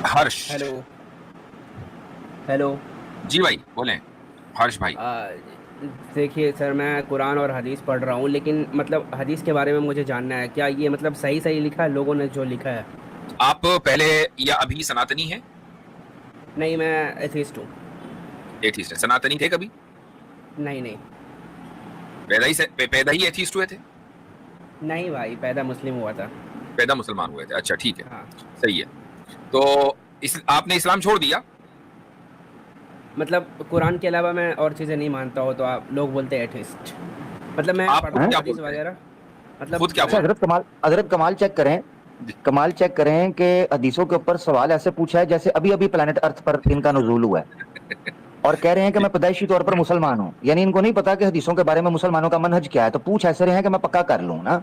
Harsh. Hello hello. جی بھائی بولیں ہرش بھائی. دیکھیے سر، میں قرآن اور حدیث پڑھ رہا ہوں، لیکن مطلب حدیث کے بارے میں مجھے جاننا ہے، کیا یہ مطلب صحیح لکھا ہے لوگوں نے جو لکھا ہے؟ آپ پہلے یا ابھی سناتنی ہیں؟ نہیں، میں ایتھیسٹ ہوں. ایتھیسٹ ہے. سناتنی تھے کبھی؟ نہیں پیدا ہی ایتھیسٹ ہوئے تھے؟ نہیں بھائی، پیدا مسلم ہوا تھا. پیدا مسلمان ہوئے تھے. اچھا ٹھیک ہے، ہاں. صحیح ہے. تو آپ نے اسلام چھوڑ دیا؟ مطلب قرآن کے علاوہ میں اور چیزیں نہیں مانتا ہوں، تو آپ لوگ بولتے ہیں ایتھیسٹ. مطلب میں آپ پڑھتا خود ہوں کیا حدیث بولتے ہیں؟ وغیرہ. مطلب خود کیا اچھا حضرت کمال چیک کریں. جی. کمال چیک کریں کہ حدیثوں کے اوپر سوال ایسے پوچھا ہے جیسے ابھی پلانٹ ارتھ پر ان کا نزول ہوا ہے، اور کہہ رہے ہیں کہ میں پیدائشی طور پر مسلمان ہوں. یعنی ان کو نہیں پتا کہ حدیثوں کے بارے میں مسلمانوں کا منہج کیا ہے، تو پوچھ ایسے رہے ہیں کہ میں پکا کر لوں نا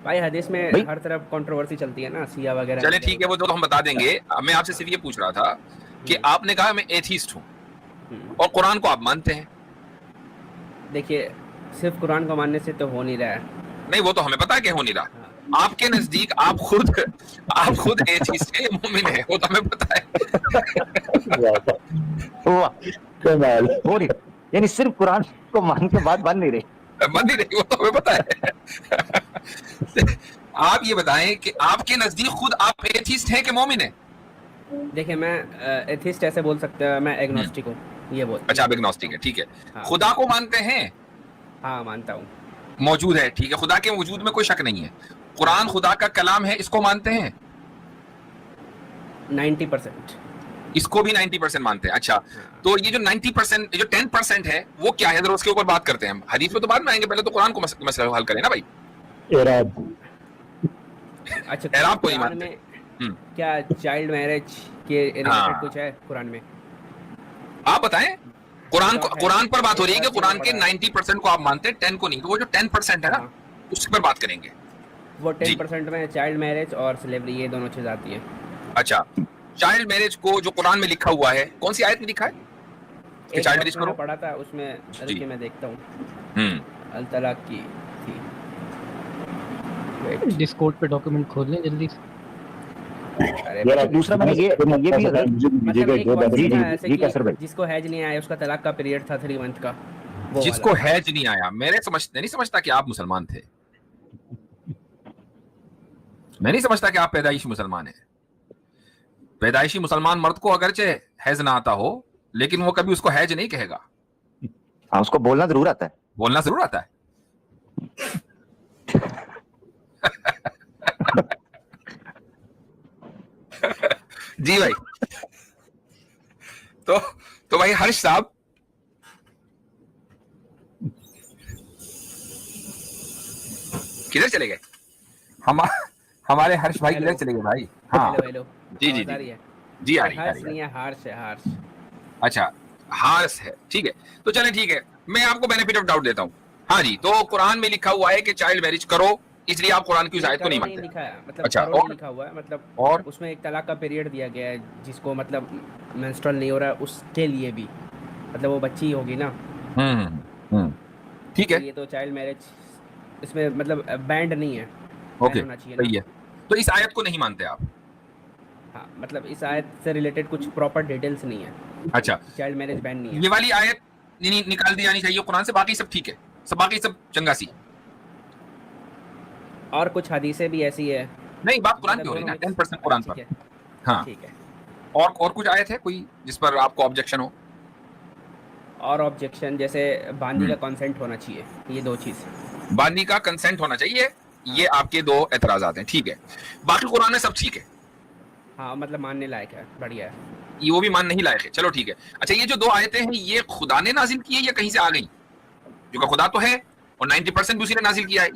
بھائی، حدیث میں بھائی. ہر طرف کنٹروورسی چلتی ہے نا، سیاہ وغیرہ چلیں ادھر ٹھیک ہے، وہ ادھر. تو ہم بتا دیں گے. میں آپ سے صرف یہ پوچھ رہا تھا کہ آپ نے کہا میں ایتھیسٹ ہوں ہوں. اور قرآن کو آپ مانتے ہیں. دیکھیے، صرف قرآن کو ماننے سے تو ہو نہیں رہا ہے. نہیں، وہ تو ہمیں پتا ہے کہ ہو نہیں رہا. آپ کے نزدیک آپ خود ایتھیسٹ ہے، مومن ہے، وہ تو ہمیں پتا ہے. ہو نہیں، یعنی صرف قرآن کو مان کے بات بن نہیں رہی. بند ہی نہیں، وہ تو ہمیں پتا ہے. آپ یہ بتائیں کہ آپ کے نزدیک خود آپ ایتھیسٹ ہیں کہ مومن ہیں؟ دیکھیں، میں ایتھیسٹ ایسے بول سکتا ہے، میں ایگنوسٹک ہوں. یہ بول اچھا، آپ سکتا ایگنوسٹک ہوں. ہے، ٹھیک ہے. ہاں خدا کو مانتے ہیں؟ ہاں، مانتا ہوں. موجود ہے، ٹھیک ہے. خدا کے وجود میں کوئی شک نہیں ہے. قرآن خدا کا کلام ہے، اس کو مانتے ہیں؟ 90%. اس کو بھی 90% مانتے ہیں. اچھا، تو یہ جو 90%، جو 10% ہے وہ کیا ہے؟ ذرا اس کے اوپر بات کرتے ہیں. ہم حدیث پہ تو بعد میں آئیں گے، پہلے تو قرآن کو مسئلہ حل کریں نا بھائی. اچھا، اعراب کو نہیں قرآن مانتے. میں کیا چائلڈ میرج کے ریلیٹڈ کچھ ہے قرآن میں؟ آپ بتائیں. قرآن پر بات ہو رہی ہے کہ قرآن کے 90% کو آپ مانتے ہیں، 10 کو نہیں. تو وہ جو 10% ہے نا، اس پر بات کریں گے. وہ جی 10% میں چائلڈ میرج اور سلیوری، یہ دونوں چیز آتی ہیں. اچھا، چائلڈ میرج کو جو قرآن میں لکھا ہوا ہے، کون سی آیت میں لکھا ہے کہ ایک چائلڈ وقت میرج میں نے کرو؟ پڑھا تھا، اس میں جی. رکے میں دیکھتا ہوں. ہوں. الطلاق کی تھی. ڈسکورڈ پہ ڈاکیومنٹ کھول لیں جلدی سے. دوسرا میں نے یہ بھی مطلب ایک ورڈ جی تھا جی ایسے جی کہ کیسر بھائی. جس کو حیض نہیں آیا اس کا طلاق کا پیریڈ تھا 3 منتھ کا. وہ جس والا. کو حیض نہیں آیا، میں نہیں سمجھتا کہ آپ مسلمان تھے. میں نہیں سمجھتا کہ آپ پیدائشی مسلمان ہیں. پیدائشی مسلمان مرد کو اگرچہ حیض نہ آتا ہو، لیکن وہ کبھی اس کو حیض نہیں کہے گا. ہاں، اس کو بولنا ضرور آتا ہے. بولنا ضرور آتا ہے. جی بھائی. تو بھائی ہرش صاحب، کدھر چلے گئے ہمارے ہرش بھائی؟ کدھر چلے گئے بھائی؟ ہاں ہیلو. جی جی آواز آ جی رہی ہے؟ جی، آ رہی ہارش نہیں ہے، ہارش ہے، ہارش. اچھا، ہارس ہے، ٹھیک ہے. تو چلیں ٹھیک ہے، میں آپ کو بینیفٹ آف ڈاؤٹ دیتا ہوں. ہاں جی، تو قرآن میں لکھا ہوا ہے کہ چائلڈ میرج کرو، اس لیے آپ قرآن کی اس آیت کو نہیں کرو نہیں مانتے. لکھا ہے، مطلب اچھا، کرو نہیں لکھا ہوا ہے. مطلب اور اس میں ایک طلاق کا پیریڈ دیا گیا ہے، جس کو مطلب مینسٹرل نہیں ہو رہا ہے اس کے لیے بھی، مطلب وہ بچی ہوگی نا. ٹھیک تو ہے، یہ تو چائلڈ میرج اس میں مطلب بینڈ نہیں ہے، بین اوکے، ہونا چاہیے نا. صحیح ہے. تو اس آیت کو نہیں مانتے آپ؟ ہاں، مطلب اس آیت سے ریلیٹڈ کچھ پراپر ڈیٹیلس نہیں ہے. اچھا، چائلڈ میرج بین نہیں ہے. یہ والی آیت نکال دی جانی چاہیے قرآن سے، باقی سب ٹھیک ہے، باقی سب چنگا سی. اور کچھ حدیثیں بھی ایسی ہے. نہیں، بات قرآن مطلب پہ ہو رہی دونوں نا، مکس. 10% قرآن پر. ٹھیک ہے، ہاں، ٹھیک ہے. اور کچھ آیت ہے کوئی جس پر آپ کو آبجیکشن ہو؟ اور آبجیکشن جیسے باندی کا کنسنٹ ہونا چاہیے، یہ 2 چیز. باندی کا کنسنٹ ہونا چاہیے، یہ آپ کے 2 اعتراضات ہیں، ٹھیک ہے. باقی قرآن میں سب ٹھیک ہے. ہاں، مطلب ماننے لائق ہے، بڑھیا ہے. یہ وہ بھی مان نہیں لائق ہے، چلو ٹھیک ہے. اچھا، یہ جو 2 آیتیں ہیں یہ خدا نے نازل کی ہے یا کہیں سے آ گئی؟ جو کہ خدا تو ہے اور 90% بھی اسی نے نازل کیا ہے.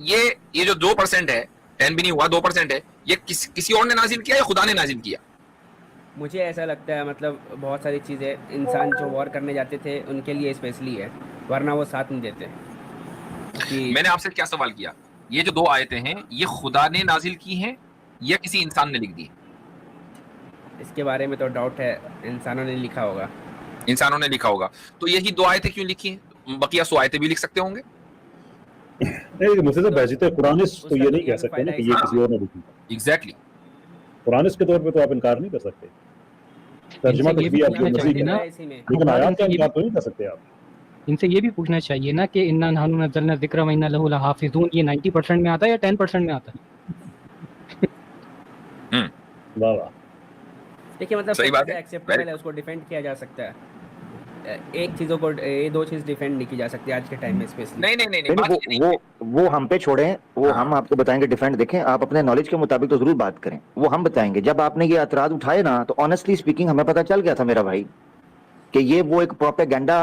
یہ جو 2% ہے، 10 بھی نہیں ہوا، 2% ہے، یہ کسی اور نے نازل کیا یا خدا نے نازل کیا؟ مجھے ایسا لگتا ہے مطلب بہت ساری چیزیں انسان جو وار کرنے جاتے تھے ان کے لیے اسپیشلی ہے، ورنہ وہ ساتھ نہیں دیتے. میں نے آپ سے کیا سوال کیا؟ یہ جو 2 آیتیں ہیں یہ خدا نے نازل کی ہیں یا کسی انسان نے لکھ دی؟ اس کے بارے میں تو ڈاؤٹ ہے، انسانوں نے لکھا ہوگا. انسانوں نے لکھا ہوگا. تو یہی 2 آیتیں کیوں لکھی ہیں؟ بقیہ 100 آیتیں بھی لکھ سکتے ہوں گے. نہیں، مجھے تو بحثیت قرآنس تو یہ نہیں کہہ سکتے نا کہ یہ کسی اور نے لکھی. ایگزیکٹلی. قرآنس کے طور پہ تو آپ انکار نہیں کر سکتے. तर्जुमा इनसे ये भी तशबीह आप जो पूछना मर्जी चाहिए करें, ना, इसी में लेकिन आयात का ये भी इनकार तो नहीं कर सकते आप। इनसे ये भी पूछना चाहिए ना कि इन्ना नहनु नज़्ज़लना ज़िक्र व इन्ना लहू लहाफ़िज़ून, ये 90% में आता है या 10% में आता है? वाह वाह, देखिए मतलब सही सब बात चीज़ें है। एक्सेप्टेबल है, उसको डिफेंड किया जा सकता है। एक चीज़ों को ये दो चीज़ डिफेंड नहीं की जा सकती आज के टाइम में स्पेशली। नहीं नहीं नहीं नहीं, नहीं बात ये नहीं है। वो हम पे छोड़ें, वो हाँ। हम आपको बताएंगे डिफेंड। देखें, आप अपने नॉलेज के मुताबिक तो जरूर बात करें, वो हम बताएंगे। जब आपने ये एतराज उठाए ना, तो ऑनेस्टली स्पीकिंग हमें पता चल गया था मेरा भाई कि ये वो एक प्रोपेगेंडा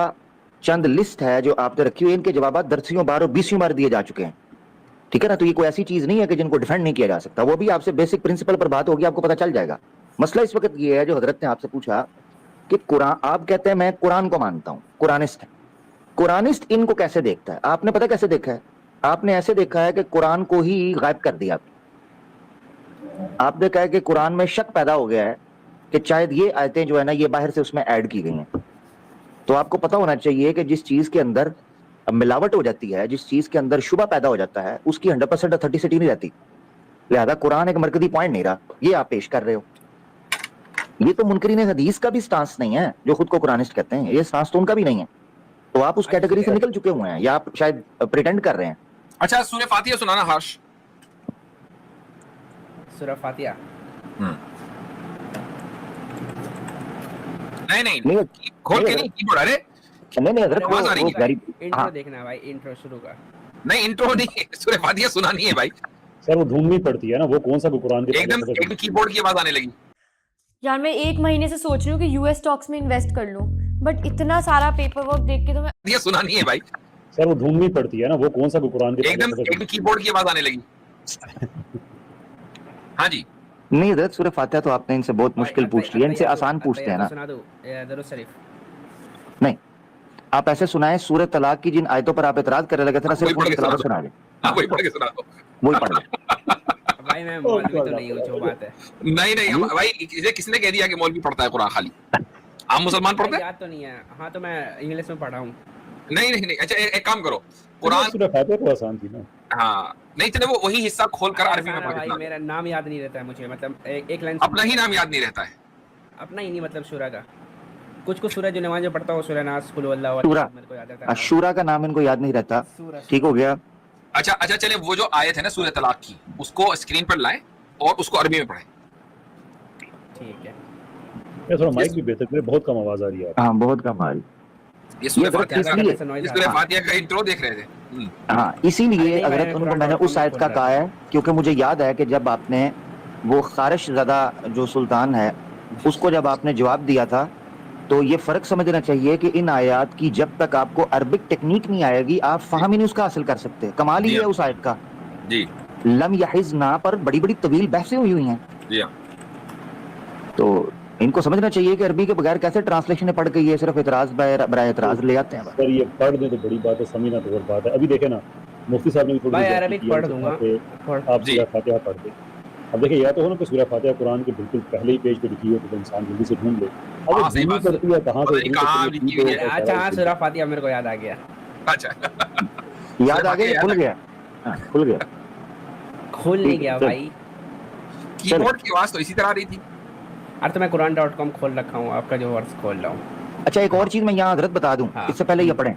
चंद लिस्ट है जो आपने रखी हुई है। इनके जवाब 10वीं बार और 20वीं बार दिए जा चुके हैं, ठीक है ना। तो ये कोई ऐसी चीज नहीं है कि जिनको डिफेंड नहीं किया जा सकता। वो भी आपसे बेसिक प्रिंसिपल पर बात होगी, आपको पता चल जाएगा। मसला इस वक्त ये है जो हजरत ने आपसे पूछा कि कुरान, आप कहते हैं मैं कुरान को मानता हूं, कुरानिस्ट है। कुरानिस्ट इनको कैसे देखता है? आपने पता कैसे देखा है? आपने ऐसे देखा है कि कुरान को ही गायब कर दिया। आपने कहा कि कुरान में शक पैदा हो गया है कि शायद ये आयतें जो है ना, ये बाहर से उसमें ऐड की गई हैं। तो आपको पता होना चाहिए कि जिस चीज के अंदर मिलावट हो जाती है, जिस चीज के अंदर शुबा पैदा हो जाता है, उसकी 100% ऑथेंटिसिटी नहीं रहती। लिहाजा कुरान एक मरकजी पॉइंट नहीं रहा, ये आप पेश कर रहे हो। ये तो मुनकरीन हदीस का भी स्टांस नहीं है, जो खुद को कुरानिस्ट कहते हैं, ये स्टांस तो उनका भी नहीं है। तो आप उस कैटेगरी से निकल चुके हुए हैं, या आप शायद प्रिटेंड कर रहे हैं। अच्छा, सूरह फातिहा सुनाना हर्ष। सूरह फातिहा नहीं नहीं नहीं, खोल के नहीं, नहीं कीबोर्ड। अरे नहीं हजरत, आवाज आ रही वो है। very- इंट्रो हाँ, देखना है भाई, इंट्रो शुरू का। नहीं इंट्रो नहीं, सूरह फातिहा सुनानी है भाई। सर वो ढूंढनी पड़ती है ना, वो कौन सा भी कुरान के एकदम कीबोर्ड की आवाज आने लगी। यार मैं 1 महीने से सोच रही हूँ कि यूएस स्टॉक्स में इन्वेस्ट कर लूं, बट इतना सारा पेपर वर्क देख के तो मैं ये सुनानी है भाई, सर वो ढूंढनी पड़ती है ना, वो कौन सा भी कुरान के एकदम कीबोर्ड की आवाज आने लगी। हाँ जी, नहीं हजरत, सूरह फातिहा तो आपने इनसे बहुत मुश्किल पूछ लिया, इनसे आसान पूछते हैं ना। सुना दो दरूद शरीफ। नहीं, आप ऐसे सुनाएं, सूरह तलाक की जिन आयतों पर आप एतराज करने लगे थे ना, सिर्फ वही पढ़ उनकी के तलाक सुना सुना दें, हाँ वही पढ़ के सुना दो। वही पढ़ लें। भाई मैं मौलवी तो नहीं हूँ, जो बात है। नहीं नहीं भाई, इसे किसने कह दिया कि मौलवी पढ़ता है कुरान खाली? आम मुसलमान पढ़ते हैं? याद तो नहीं है। हाँ तो मैं इंग्लिश में पढ़ा हूँ। नहीं नहीं नहीं, अच्छा एक काम करो, कुरान, सूरह फातिहा तो आसान थी ना। हाँ नहीं चले, वो वही हिस्सा खोल कर अरबी में पढ़ के भाई सुना। मेरा नाम याद नहीं रहता है मुझे, मतलब एक लाइन अपना ही नाम याद नहीं रहता है। अपना ही नहीं, मतलब सूरह का कुछ सूरह जो नमाज में पढ़ता हूँ, सूरह नास, कुल वल्लाहु सूरह, अहद, मेरे को याद रहता है। अशूरा का नाम इनको याद नहीं रहता, ठीक हो गया। अच्छा अच्छा, चले वो जो आयत है ना सूरह तलाक की, उसको स्क्रीन पर लाएं और उसको अरबी में पढ़ें। ठीक है। ये थोड़ा माइक भी बेहतर करे, बहुत कम आवाज आ रही है। हाँ बहुत कमाल। ये सूरह ये फातिहा इसलिए- का, सूरह फातिहा का इंट्रो देख रहे थे। हाँ, इसीलिए अरे अगर मैंने उनको कुरान मैंने डॉट कॉम उस आयत का खोला कहा है, क्योंकि मुझे याद है कि जब आपने वो खारिश ज़दा जो सुल्तान है, उसको जब आपने जवाब दिया था, तो ये फर्क समझना चाहिए कि इन आयत की जब तक आपको अरबिक टेक्निक नहीं आएगी, आप फहम ही नहीं उसका हासिल कर सकते। कमाल ही जी है हाँ। उस आयत का। जी लम यहिज ना पर बड़ी बड़ी तवील बहसें हुई हैं। जी हाँ। तो इनको समझना चाहिए कि अरबी के बगैर कैसे ट्रांसलेशन पढ़ के ये सिर्फ इतराज बराए इतराज ले आते हैं। सर ये पढ़ दें तो बड़ी बात है, समझना तो और बात है। अभी देखे ना, मुफ्ती साहब ने भी थोड़ी भाई सी बात अरबिक की है, पढ़ उनसे दूंगा। कहा कि आप जी। सूरह फातिहा पढ़ दें। अब देखिए, या तो हो ना कि सूरह फातिहा कुरान के बिल्कुल पहले ही पेज पे लिखी हो तो इंसान जल्दी से ढूंढ ले। अब हाँ, वो सही ढूंढनी बात है। पड़ती है कहाँ पता से, नहीं कहाँ लिखी गई है। अच्छा हाँ, सूरह फातिहा मेरे को याद आ गया। अच्छा याद आ गया, खुल गया, हाँ, खुल गया। खुल नहीं ठीक, गया चल। भाई। कीबोर्ड की आवाज तो इसी तरह आ रही थी। अरे तो मैं कुरान.com खोल रखा हूँ, आपका जो वर्ड्स खोल रहा हूँ। अच्छा, एक और चीज मैं यहाँ हजरत बता दूं, हाँ। इससे पहले ये पढ़ें।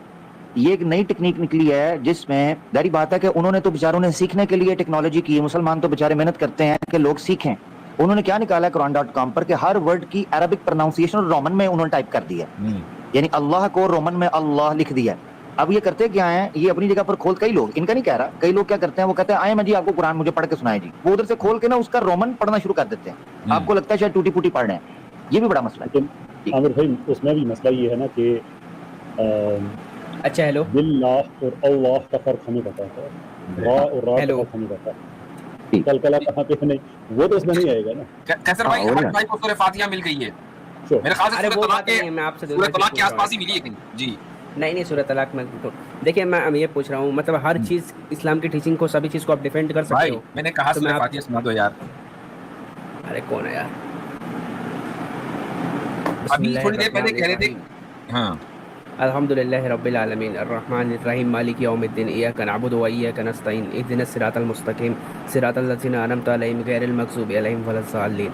ये एक नई टेक्निक निकली है जिसमें जारी बात है कि उन्होंने तो बेचारों ने सीखने के लिए टेक्नोलॉजी की है। मुसलमान तो बेचारे मेहनत करते हैं कि लोग सीखें। उन्होंने क्या निकाला है कुरान.com पर कि हर वर्ड की अरबिक प्रोनाउंसिएशन रोमन में उन्होंने टाइप कर दिया, यानी अल्लाह को रोमन में अल्लाह लिख दिया। अब ये करते क्या है, ये अपनी जगह पर खोल, कई लोग, इनका नहीं कह रहा, कई लोग क्या करते हैं, वो कहते हैं आए मैं जी आपको कुरान मुझे पढ़ के सुनाए जी, वो उधर से खोल के ना उसका रोमन पढ़ना शुरू कर देते हैं। आपको लगता है शायद टूटी फूटी पढ़ रहे हैं, ये भी बड़ा मसला है। लेकिन आमिर भाई उसमें भी मसला ये है ना कि अच्छा हेलो बिल्लाह और अल्लाह का फर्क हमें पता है, रा और रा का हेलो। फर्क हमें पता है। कलकला कहाँ पे है, नहीं वो तो इसमें नहीं आएगा ना। कैसर भाई, हाँ, हर भाई को सूरह फातिहा मिल गई है Sure. मेरे ख्याल से। अरे सूरह वो तलाक बात के, नहीं है, मैं आपसे सूरह दूसरी तलाक चीज़ के पूछ रहा आसपास ही मिली है कहीं। जी नहीं सूरह तलाक में तो देखिए, मैं ये पूछ रहा हूँ, मतलब हर चीज़ इस्लाम की टीचिंग को, सभी चीज़ को आप डिफेंड कर सकते भाई, हो। मैंने कहा तो सूरह मैं आप- फातिहा सुना दो यार। अरे कौन है यार? अभी थोड़ी देर पहले कह रहे थे। हाँ अल्हम्दुलिल्लाह रब्बिल आलमीन अर्रहमानिर रहीम मालिक यौमिद्दीन इय्याका नअबुदु व इय्याका नस्तईन इहदिनस सिरातल मुस्तकीम सिरातल लज़ीना अनअमता अलैहिम गैरिल मग़ज़ूबि अलैहिम वलज़्ज़ालिन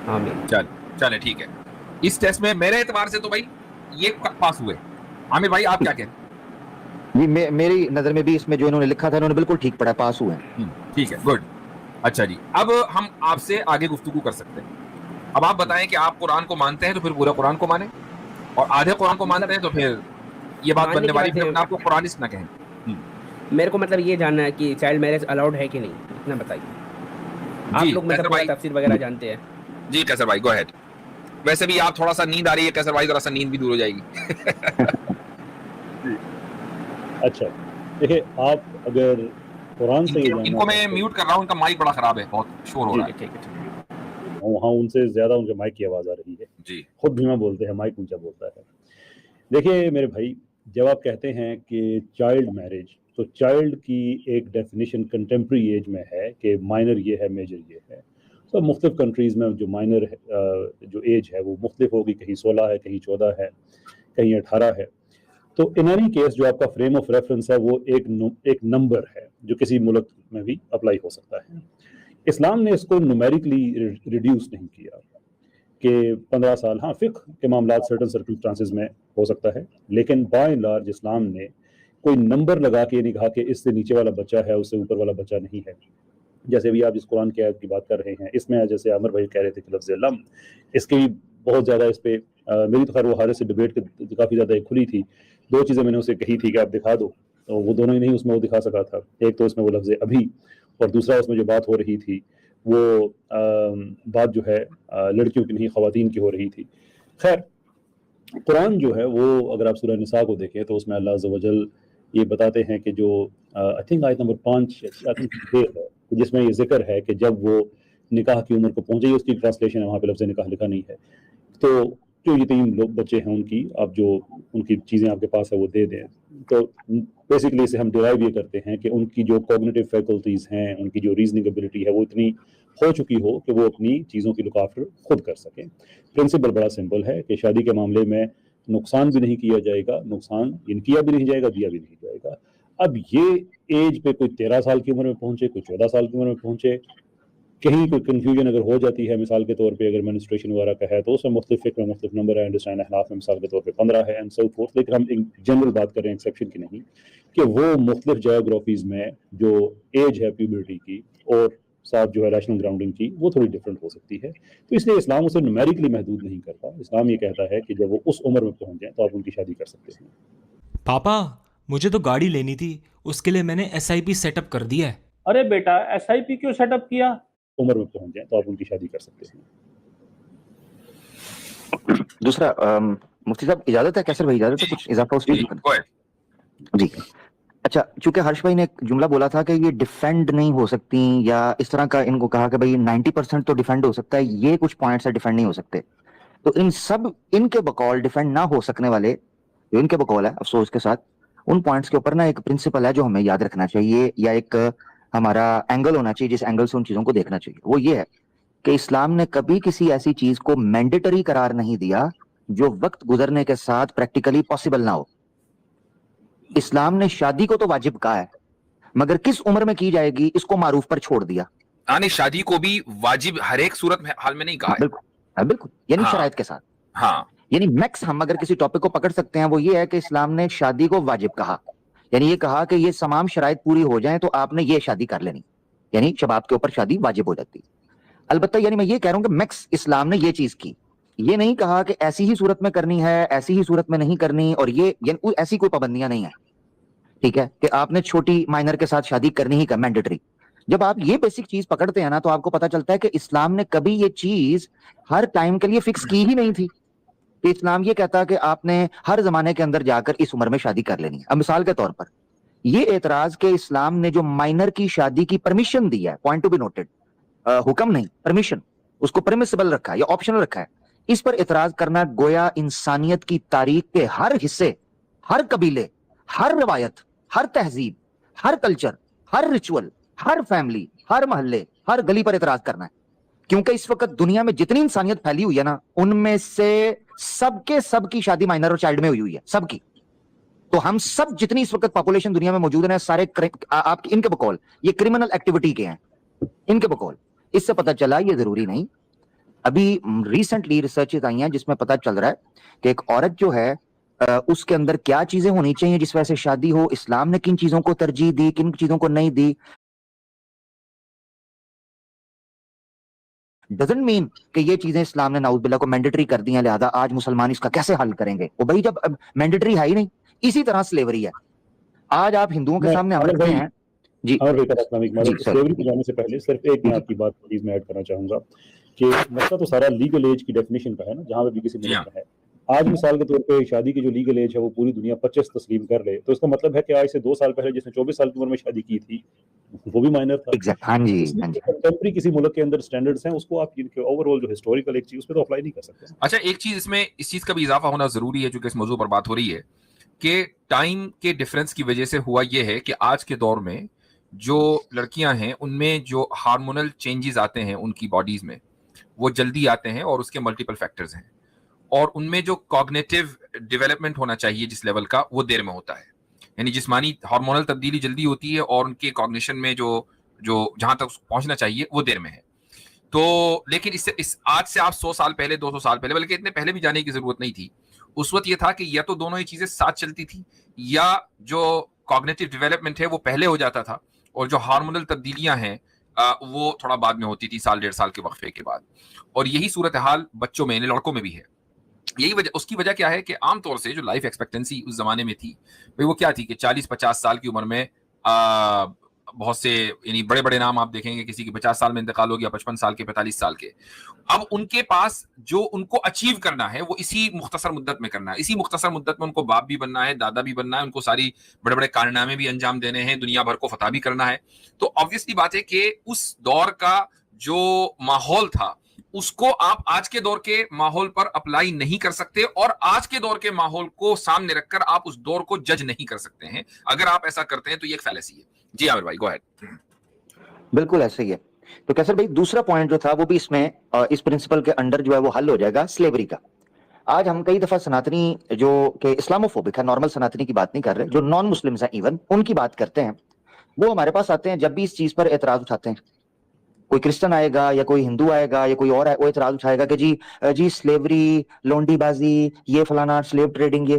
आमीन। चले ठीक है। इस टेस्ट में मेरे एतबार से तो भाई ये पास हुए। आमिर भाई आप क्या कहते हैं? जी मेरी नजर में भी इसमें जो इन्होंने लिखा था इन्होंने बिल्कुल ठीक पढ़ा, पास हुए हैं। ठीक है, गुड। अच्छा जी, अब हम आपसे आगे गुफ्तगू कर सकते हैं। अब आप बताएं कि आप कुरान को मानते हैं तो फिर पूरा कुरान को माने, और आधे कुरान को मानते हैं तो फिर ये बात मानने बनने की वाली बात फिर है। अपने आपको कुरानिस्ट ना कहें। मेरे को मतलब ये जानना है कि चाइल्ड मैरिज अलाउड है कि नहीं, इतना बताइए। आप जी, लोग कैसर मतलब भाई। पूरा तफसीर वगैरह जानते हैं। जी कैसर भाई, गो अहेड। वैसे भी आप थोड़ा सा नींद आ रही है कैसर भाई, जरा सा नींद भी दूर हो जाएगी। अच्छा देखिए, आप अगर कुरान से ये जानना इनको मैं चाहते हैं- म्यूट कर रहा हूँ, इनका माइक बड़ा खराब है, बहुत शोर हो जी, रहा है। ठीक है, ठीक है। वहाँ उनसे ज्यादा उनके माइक की आवाज आ रही है, जी खुद धीमा बोलते हैं, माइक ऊंचा बोलता है। देखिए मेरे भाई, जब आप कहते हैं कि चाइल्ड मैरिज, तो चाइल्ड की एक डेफिनेशन कंटेम्प्रेरी एज में है कि माइनर ये है, मेजर ये है। तो मुख्तलिफ कंट्रीज़ में जो माइनर जो एज है वो मुख्तलिफ होगी, कहीं 16 है, कहीं 14 है, कहीं 18 है। तो इन एनी केस जो आपका फ्रेम ऑफ रेफरेंस है वो एक नंबर है जो किसी मुल्क में भी अप्लाई हो सकता है। इस्लाम ने इसको न्यूमेरिकली रिड्यूस नहीं किया कि 15 साल, हाँ फ़िक़्ह के मामला सर्टन सर्कमस्टांसेस में हो सकता है, लेकिन बाय एंड लार्ज इस्लाम ने कोई नंबर लगा के नहीं कहा कि इससे नीचे वाला बच्चा है, उससे ऊपर वाला बच्चा नहीं है। जैसे भी आप जिस कुरान की आयत की बात कर रहे हैं, इसमें जैसे आमिर भाई कह रहे थे कि लफ्ज़ लम, इसकी भी बहुत ज़्यादा इस पे मेरी तो खैर वो हारिस से डिबेट काफ़ी ज़्यादा खुली थी। 2 चीज़ें मैंने उसे कही थी कि आप दिखा दो, तो वो दोनों ही नहीं उसमें वो दिखा सका था। एक तो उसमें वो लफ्ज़ अभी, और दूसरा उसमें जो बात हो रही थी वो बात जो है लड़कियों की नहीं, ख़वातीन की हो रही थी। खैर कुरान जो है वो अगर आप सूरह निसा को देखें तो उसमें अल्लाह अज़्ज़ व जल ये बताते हैं कि जो आई थिंक आयत नंबर 5 है, जिसमें ये जिक्र है कि जब वो निकाह की उम्र को पहुंचे, उसकी ट्रांसलेशन है, वहाँ पे लफ्ज़ निकाह लिखा नहीं है। तो जो यतीम लोग बच्चे हैं उनकी आप जो उनकी चीज़ें आपके पास है वो दे दें। तो बेसिकली इसे हम डिराइव ये करते हैं कि उनकी जो कॉग्निटिव फैकल्टीज़ हैं, उनकी जो रीजनिंग एबिलिटी है वो इतनी हो चुकी हो कि वो अपनी चीज़ों की लुक आफ्टर खुद कर सकें। प्रिंसिपल बड़ा सिंपल है कि शादी के मामले में नुकसान भी नहीं किया जाएगा, नुकसान किया भी नहीं जाएगा, दिया भी नहीं जाएगा। अब ये एज पे कोई 13 साल की उम्र में पहुंचे, कोई 14 साल की उम्र में पहुंचे, कहीं कोई कन्फ्यूजन अगर हो जाती है, मिसाल के तौर पे अगर मेंस्ट्रुएशन वगैरह का है तो उसमें मुख्तलिफ फ़िक्र में मुख्तलिफ नंबर है, अंडरस्टैंड अहनाफ में मिसाल के तौर पे 15 है एंड सो फोर्थ। लेकिन हम एक जनरल बात कर रहे हैं एक्सेप्शन की नहीं, कि वो मुख्तलिफ जियोग्राफीज़ में जो एज है प्यूबर्टी की और साथ जो है रैशनल ग्राउंडिंग की, वो थोड़ी डिफरेंट हो सकती है। तो इसलिए इस्लाम उसे न्यूमेरिकली महदूद नहीं करता। इस्लाम ये कहता है कि जब वो उस उम्र में पहुंच जाए तो आप उनकी शादी कर सकते हैं। पापा, मुझे तो गाड़ी लेनी थी, उसके लिए मैंने SIP सेटअप कर दिया है। अरे बेटा, SIP क्यों सेटअप किया? उम्र में पहुंच जाए तो आप उनकी शादी कर सकते हैं। दूसरा मुफ्ती साहब इजाजत है, कैसर भाई इजाजत है कुछ इजाफा उस जी, चीज में? go ahead। जी अच्छा, चूंकि हर्ष भाई ने एक जुमला बोला था कि ये डिफेंड नहीं हो सकती, या इस तरह का इनको कहा कि भाई 90% तो डिफेंड हो सकता है, ये कुछ पॉइंट से डिफेंड नहीं हो सकते। तो इन सब इनके बकौल डिफेंड ना हो सकने वाले जो इनके बकौल है, अफसोस के साथ उन पॉइंट्स के ऊपर ना एक प्रिंसिपल है जो हमें याद रखना चाहिए, या एक हमारा एंगल होना चाहिए जिस एंगल से उन चीजों को देखना चाहिए। वो ये है कि इस्लाम ने कभी किसी ऐसी चीज को मैंडेटरी करार नहीं दिया जो वक्त गुजरने के साथ प्रैक्टिकली पॉसिबल ना हो। इस्लाम ने शादी को तो वाजिब कहा है, मगर किस उम्र में की जाएगी इसको मारूफ पर छोड़ दिया। यानी शादी को भी वाजिब हर एक सूरत में हाल में नहीं कहा है। बिल्कुल, बिल्कुल, यानी हाँ। शराइत के साथ। हाँ, यानी मैक्स हम अगर किसी टॉपिक को पकड़ सकते हैं वो ये है कि इस्लाम ने शादी को वाजिब कहा, यानी ये कहा कि ये तमाम शराइत पूरी हो जाएं तो आपने ये शादी कर लेनी, यानी शबाब के ऊपर शादी वाजिब हो जाती। अलबत्ता यानी मैं ये कह रहा हूं कि मैक्स इस्लाम ने ये चीज की, ये नहीं कहा कि ऐसी ही सूरत में करनी है, ऐसी ही सूरत में नहीं करनी, और ये यानी ऐसी कोई पाबंदियां नहीं है, ठीक है, कि आपने छोटी माइनर के साथ शादी करनी ही का मैंडेटरी। जब आप ये बेसिक चीज पकड़ते हैं ना तो आपको पता चलता है कि इस्लाम ने कभी ये चीज हर टाइम के लिए फिक्स की ही नहीं थी। कि इस्लाम ये कहता है कि आपने हर जमाने के अंदर जाकर इस उम्र में शादी कर लेनी है। अब मिसाल के तौर पर ये एतराज के इस्लाम ने जो माइनर की शादी की परमिशन दी है, पॉइंट टू बी नोटेड, हुक्म नहीं, परमिशन, उसको परमिसिबल रखा है या ऑप्शनल रखा है, इस पर एतराज करना गोया इंसानियत की तारीख के हर हिस्से, हर कबीले, हर रवायत, हर तहजीब, हर कल्चर, हर रिचुअल, हर फैमिली, हर मोहल्ले, हर गली पर एतराज करना है। क्योंकि इस वक्त दुनिया में जितनी इंसानियत फैली हुई है ना, उनमें से सबकी शादी माइनर और चाइल्ड में हुई है, सबकी। तो हम सब जितनी इस वक्त पॉपुलेशन दुनिया में मौजूद है, सारे आपके इनके बकौल ये क्रिमिनल एक्टिविटी के हैं, इनके बकौल। इससे पता चला ये जरूरी नहीं अभी रिसेंटली रिसर्चेस आई हैं जिसमें पता चल रहा है कि एक औरत जो है उसके अंदर क्या चीजें होनी चाहिए जिस वजह से शादी हो, इस्लाम ने किन चीजों को तरजीह दी, किन चीजों को नहीं दी। डजंट मीन कि ये चीजें इस्लाम ने नाउज़ुबिल्लाह को मैंडेटरी कर दी हैं, लिहाजा आज मुसलमान इसका कैसे हल करेंगे। वो भाई जब मैंडेटरी है ही नहीं, इसी तरह स्लेवरी है। आज आप हिंदुओं के सामने हम रखते हैं जी। और स्लेवरी पे जाने से पहले सिर्फ एक मैं जी। आपकी बात प्लीज मैं ऐड करना चाहूंगा कि मसला तो सारा लीगल एज की डेफिनेशन का है ना, जहां पे भी किसी मुल्क में है। आज मिसाल के तौर पे शादी की जो लीगल एज है वो पूरी दुनिया 25 तस्लीम कर ले, तो इसका मतलब है कि आज से 2 साल पहले जिसने 24 साल की उम्र में शादी की थी वो भी माइनर था। एग्जैक्ट, हाँ जी, हाँ जी। कंटेम्प्रेरी किसी मुल्क के अंदर स्टैंडर्ड्स हैं, उसको आप इनके ओवरऑल जो हिस्टोरिकल एक चीज उस पे तो अप्लाई नहीं कर सकते। अच्छा, एक चीज इसमें इस चीज का भी इजाफा होना जरूरी है, जो कि इस मौजू पर बात हो रही है कि टाइम के डिफरेंस की वजह से हुआ ये है कि आज के दौर में जो लड़कियां हैं उनमें जो हार्मोनल चेंजेस आते हैं उनकी बॉडीज में वो जल्दी आते हैं, और उसके मल्टीपल फैक्टर्स हैं, और उनमें जो कॉग्निटिव डेवलपमेंट होना चाहिए जिस लेवल का, वो देर में होता है। यानी जिस्मानी हार्मोनल तब्दीली जल्दी होती है और उनके कॉग्निशन में जो जो जहां तक पहुंचना चाहिए वो देर में है। तो लेकिन इस आज से आप 100 साल पहले, 200 साल पहले, बल्कि इतने पहले भी जाने की जरूरत नहीं थी। उस वक्त ये था कि या तो दोनों ही चीजें साथ चलती थी, या जो कॉग्निटिव डेवलपमेंट है वो पहले हो जाता था, और जो हार्मोनल तब्दीलियां हैं वो थोड़ा बाद में होती थी, साल 1.5 साल के वक्फे के बाद। और यही सूरत हाल बच्चों में, यानी लड़कों में भी है। यही वजह, उसकी वजह क्या है कि आमतौर से जो लाइफ एक्सपेक्टेंसी उस जमाने में थी भाई वो क्या थी कि 40-50 साल की उम्र में बहुत से यानी बड़े बड़े नाम आप देखेंगे, किसी के 50 साल में इंतकाल हो गया, 55 साल के, 45 साल के। अब उनके पास जो उनको अचीव करना है वो इसी मुख्तसर मुद्दत में करना है। इसी मुख्तसर मुद्दत में उनको बाप भी बनना है, दादा भी बनना है, उनको सारी बड़े बड़े कारनामे भी अंजाम देने हैं, दुनिया भर को फतह भी करना है। तो ऑब्वियसली बात है कि उस दौर का जो माहौल था उसको आप आज के दौर के माहौल पर अप्लाई नहीं कर सकते, और आज के दौर के माहौल को सामने रखकर आप उस दौर को जज नहीं कर सकते हैं। अगर आप ऐसा करते हैं तो ये एक फैलेसी है। जी आमिर भाई, गो अहेड। बिल्कुल ऐसे ही है। तो कैसर भाई दूसरा पॉइंट जो था वो भी इसमें इस प्रिंसिपल के अंडर जो है वो हल हो जाएगा, स्लेवरी का। आज हम कई दफा सनातनी जो कि इस्लामोफोबिक है, नॉर्मल सनातनी की बात नहीं कर रहे, जो नॉन मुस्लिम्स हैं इवन, उनकी बात करते हैं। वो हमारे पास आते हैं जब भी इस चीज पर एतराज उठाते हैं। कोई क्रिश्चियन आएगा या कोई हिंदू आएगा या कोई और है, वो एतराज उठाएगा कि जी स्लेवरी, लोंडीबाजी, ये फलाना, स्लेव ट्रेडिंग, ये।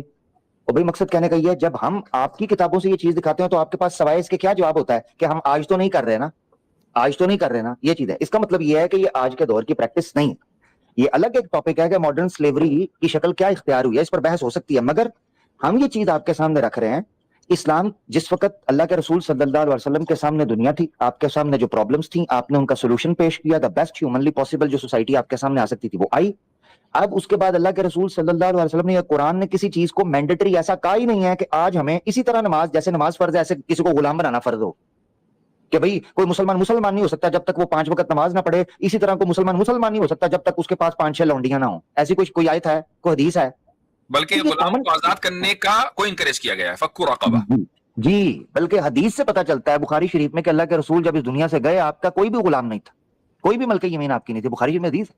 और भाई मकसद कहने का ये है, जब हम आपकी किताबों से ये चीज दिखाते हैं तो आपके पास सवाए इसके क्या जवाब होता है कि हम आज तो नहीं कर रहे ना, आज तो नहीं कर रहे ना, ये चीज है। इसका मतलब ये है कि ये आज के दौर की प्रैक्टिस नहीं है। ये अलग एक टॉपिक है कि मॉडर्न स्लेवरी की शक्ल क्या इख्तियार हुई है, इस पर बहस हो सकती है, मगर हम ये चीज आपके सामने रख रहे हैं। इस्लाम जिस वक्त अल्लाह के रसूल सल्लल्लाहु अलैहि वसल्लम के सामने दुनिया थी, आपके सामने जो प्रॉब्लम्स थी, आपने उनका सोल्यूशन पेश किया, द बेस्ट ह्यूमनली पॉसिबल जो सोसाइटी आपके सामने आ सकती थी वो आई। अब उसके बाद अल्लाह के रसूल सल्लल्लाहु अलैहि वसल्लम ने या कुरान ने किसी चीज को मैंडेटरी ऐसा कहा ही नहीं है कि आज हमें इसी तरह नमाज, जैसे नमाज फर्ज है ऐसे किसी को गुलाम बनाना फर्ज हो, कि भाई कोई मुसलमान नहीं हो सकता जब तक वो 5 वक्त नमाज ना पढ़े, इसी तरह को मुसलमान नहीं हो सकता जब तक उसके पास 5-6 लौंडियां ना हो। ऐसी कोई आयत है, कोई हदीस है? बल्कि गुलाम को आजाद करने का कोई इंकरेज किया गया है, फक्कु रक़बा। जी, बल्कि हदीस से पता चलता है बुखारी शरीफ में कि अल्लाह के रसूल जब इस दुनिया से गए आपका कोई भी गुलाम नहीं था, कोई भी मलके यमीन आपकी नहीं थी। बुखारी शरीफ में हदीस।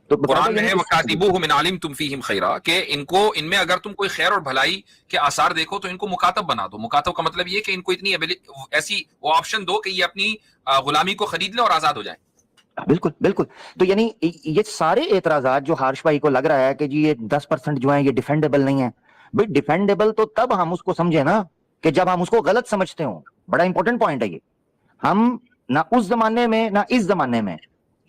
तो कुरान में है वकातिबूहु मिन अलिमतुम फीहिम खैरा, कि इनमें अगर तुम कोई खैर और भलाई के आसार देखो तो इनको मुकातब बना दो। मुकातब का मतलब ये कि इनको इतनी ऐसी वो ऑप्शन दो कि ये अपनी गुलामी को खरीद ले और आजाद हो जाए। बिल्कुल बिल्कुल। तो यानी ये सारे एतराजात जो हारिश भाई को लग रहा है कि जी ये 10% जो है ये डिफेंडेबल नहीं है, भाई डिफेंडेबल तो तब हम उसको समझे ना कि जब हम उसको गलत समझते हो। बड़ा इंपॉर्टेंट पॉइंट है ये। हम ना उस जमाने में ना इस जमाने में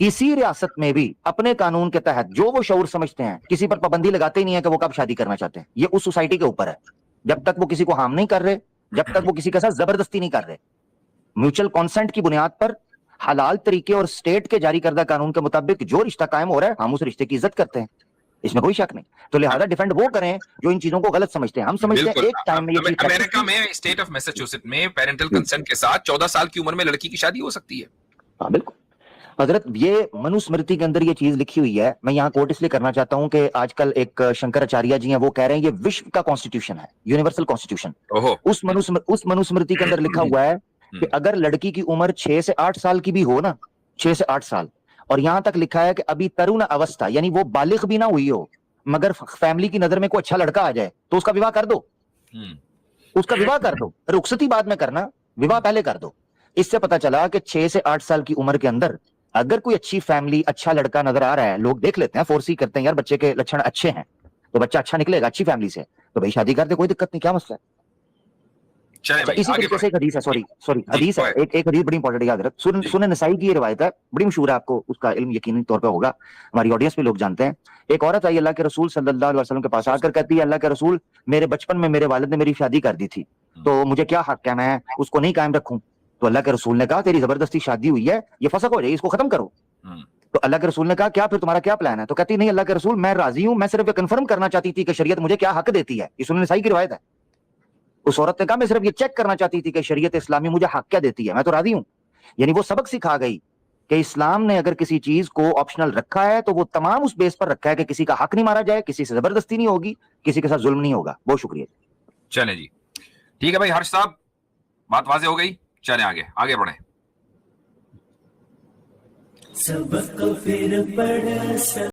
किसी रियासत में भी अपने कानून के तहत जो वो शऊर समझते हैं किसी पर पाबंदी लगाते ही नहीं है कि वो कब शादी करना चाहते हैं। ये उस सोसाइटी के ऊपर है। जब तक वो किसी को हार्म नहीं कर रहे, जब तक वो किसी के साथ जबरदस्ती नहीं कर रहे, म्यूचुअल कॉन्सेंट की बुनियाद पर हलाल तरीके और स्टेट के जारी करदा कानून के मुताबिक जो रिश्ता कायम हो रहा है, हम उस रिश्ते की इज्जत करते हैं, इसमें कोई शक नहीं। तो लिहाजा डिफेंड वो करें जो इन चीजों को गलत समझते हैं। हम समझते हैं एक टाइम में ये अमेरिका में स्टेट ऑफ मैसाचुसेट्स में पेरेंटल कंसेंट के साथ 14 साल की उम्र में लड़की की शादी हो सकती है। हाँ बिल्कुल हजरत, ये मनुस्मृति के अंदर ये चीज लिखी हुई है। मैं यहाँ कोट इसलिए करना चाहता हूँ कि आजकल एक शंकराचार्य जी हैं, वो कह रहे हैं ये विश्व का कॉन्स्टिट्यूशन है, यूनिवर्सल कॉन्स्टिट्यूशन। उस मनुस्मृति के अंदर लिखा हुआ है कि अगर लड़की की उम्र 6 से 8 साल की भी हो ना, 6 से 8 साल, और यहां तक लिखा है कि अभी तरुण अवस्था यानी वो बालिग भी ना हुई हो, मगर फैमिली की नजर में कोई अच्छा लड़का आ जाए तो उसका विवाह कर दो, उसका विवाह कर दो। रुखसती बाद में करना, विवाह पहले कर दो। इससे पता चला कि 6 से 8 साल की उम्र के अंदर अगर कोई अच्छी फैमिली, अच्छा लड़का नजर आ रहा है, लोग देख लेते हैं, फोर्सी करते हैं यार बच्चे के लक्षण अच्छे हैं तो बच्चा अच्छा निकलेगा अच्छी फैमिली से, तो भाई शादी कर दे, कोई दिक्कत नहीं, क्या मसला है। चले भाई इसी आगे तरीके से एक हदीस है, सॉरी हदीस है, go एक हदीस बड़ी इंपॉर्टेंट याद रख, जी। सुनन नसाई की ये रिवायत है, बड़ी मशहूर है, आपको उसका इल्म यकीनी तौर पे होगा, हमारी ऑडियंस में लोग जानते हैं। एक औरत आई अल्लाह के रसूल सल्लल्लाहु अलैहि वसल्लम के पास आकर कहती है, अल्लाह के रसूल, मेरे बचपन में मेरे वालिद ने मेरी शादी कर दी थी, तो मुझे क्या हक है, मैं उसको नहीं कायम रखूं। तो अल्लाह के रसूल ने कहा, तेरी जबरदस्ती शादी हुई है, ये फसक हो जाएगी, इसको खत्म करो। तो अल्लाह के रसूल ने कहा, क्या फिर तुम्हारा क्या प्लान है? तो कहती नहीं अल्लाह के रसूल, मैं राजी हूं, मैं सिर्फ ये कंफर्म करना चाहती थी कि शरीयत मुझे क्या हक देती है। ये सुनन नसाई की रिवायत है। उस औरत ने कहा, मैं सिर्फ ये चेक करना चाहती थी कि शरीयत इस्लामी मुझे हक क्या देती है, मैं तो राजी हूं। यानी वो सबक सिखा गई कि इस्लाम ने अगर किसी चीज को ऑप्शनल रखा है तो वो तमाम उस बेस पर रखा है कि किसी का हक नहीं मारा जाए, किसी से जबरदस्ती नहीं होगी, किसी के साथ जुल्म नहीं होगा। बहुत शुक्रिया। चले जी, ठीक है भाई हर्ष साहब, बात वाज़ेह हो गई, चले आगे बढ़े। सबक फिर पढ़